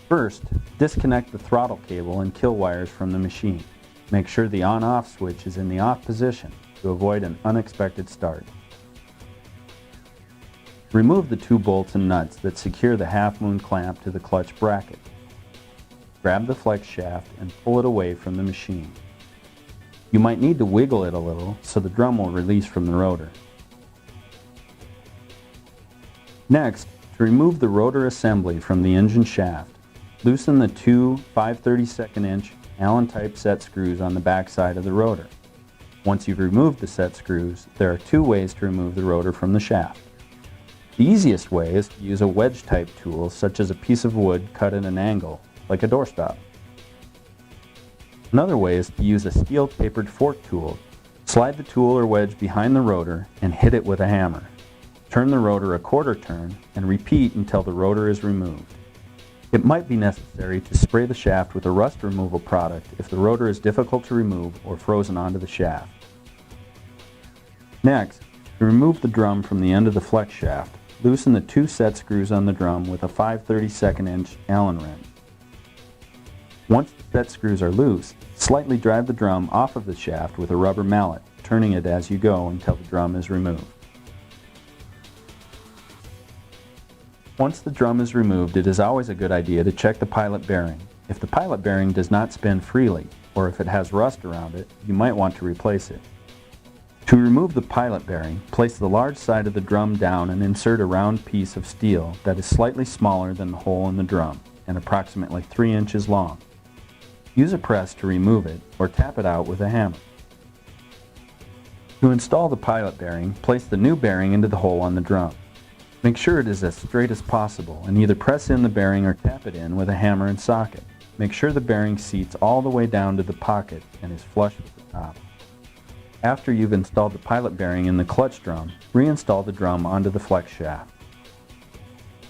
First, disconnect the throttle cable and kill wires from the machine. Make sure the on-off switch is in the off position to avoid an unexpected start. Remove the 2 bolts and nuts that secure the half-moon clamp to the clutch bracket. Grab the flex shaft and pull it away from the machine. You might need to wiggle it a little so the drum will release from the rotor. Next, to remove the rotor assembly from the engine shaft, loosen the 2 5/32 inch Allen-type set screws on the back side of the rotor. Once you've removed the set screws, there are 2 ways to remove the rotor from the shaft. The easiest way is to use a wedge-type tool such as a piece of wood cut at an angle, like a doorstop. Another way is to use a steel-tapered fork tool. Slide the tool or wedge behind the rotor and hit it with a hammer. Turn the rotor a quarter turn and repeat until the rotor is removed. It might be necessary to spray the shaft with a rust removal product if the rotor is difficult to remove or frozen onto the shaft. Next, to remove the drum from the end of the flex shaft, loosen the 2 set screws on the drum with a 5/32 inch Allen wrench. Once the set screws are loose, slightly drive the drum off of the shaft with a rubber mallet, turning it as you go until the drum is removed. Once the drum is removed, it is always a good idea to check the pilot bearing. If the pilot bearing does not spin freely, or if it has rust around it, you might want to replace it. To remove the pilot bearing, place the large side of the drum down and insert a round piece of steel that is slightly smaller than the hole in the drum and approximately 3 inches long. Use a press to remove it or tap it out with a hammer. To install the pilot bearing, place the new bearing into the hole on the drum. Make sure it is as straight as possible and either press in the bearing or tap it in with a hammer and socket. Make sure the bearing seats all the way down to the pocket and is flush with the top. After you've installed the pilot bearing in the clutch drum, reinstall the drum onto the flex shaft.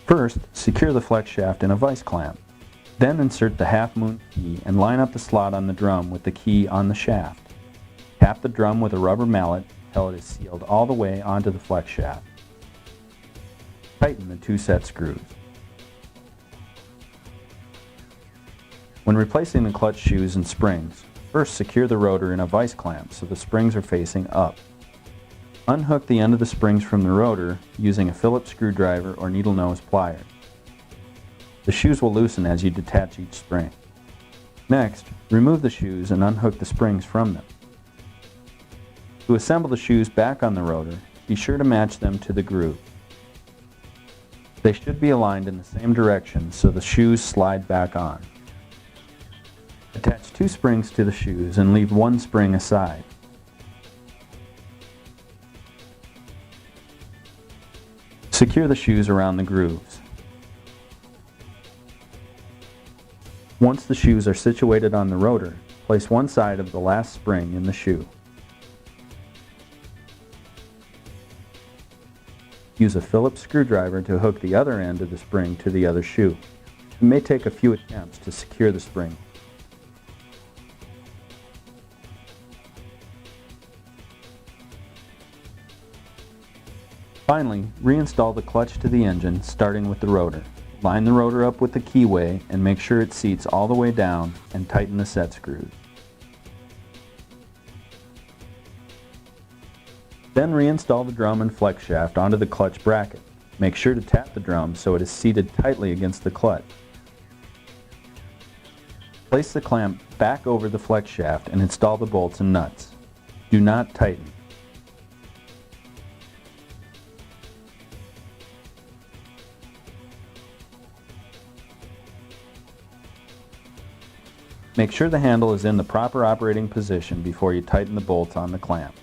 First, secure the flex shaft in a vise clamp. Then insert the half-moon key and line up the slot on the drum with the key on the shaft. Tap the drum with a rubber mallet until it is sealed all the way onto the flex shaft. Tighten the 2 set screws. When replacing the clutch shoes and springs, first secure the rotor in a vise clamp so the springs are facing up. Unhook the end of the springs from the rotor using a Phillips screwdriver or needle nose pliers. The shoes will loosen as you detach each spring. Next, remove the shoes and unhook the springs from them. To assemble the shoes back on the rotor, be sure to match them to the groove. They should be aligned in the same direction so the shoes slide back on. Attach 2 springs to the shoes and leave 1 spring aside. Secure the shoes around the grooves. Once the shoes are situated on the rotor, place one side of the last spring in the shoe. Use a Phillips screwdriver to hook the other end of the spring to the other shoe. It may take a few attempts to secure the spring. Finally, reinstall the clutch to the engine, starting with the rotor. Line the rotor up with the keyway and make sure it seats all the way down and tighten the set screws. Then reinstall the drum and flex shaft onto the clutch bracket. Make sure to tap the drum so it is seated tightly against the clutch. Place the clamp back over the flex shaft and install the bolts and nuts. Do not tighten. Make sure the handle is in the proper operating position before you tighten the bolts on the clamp.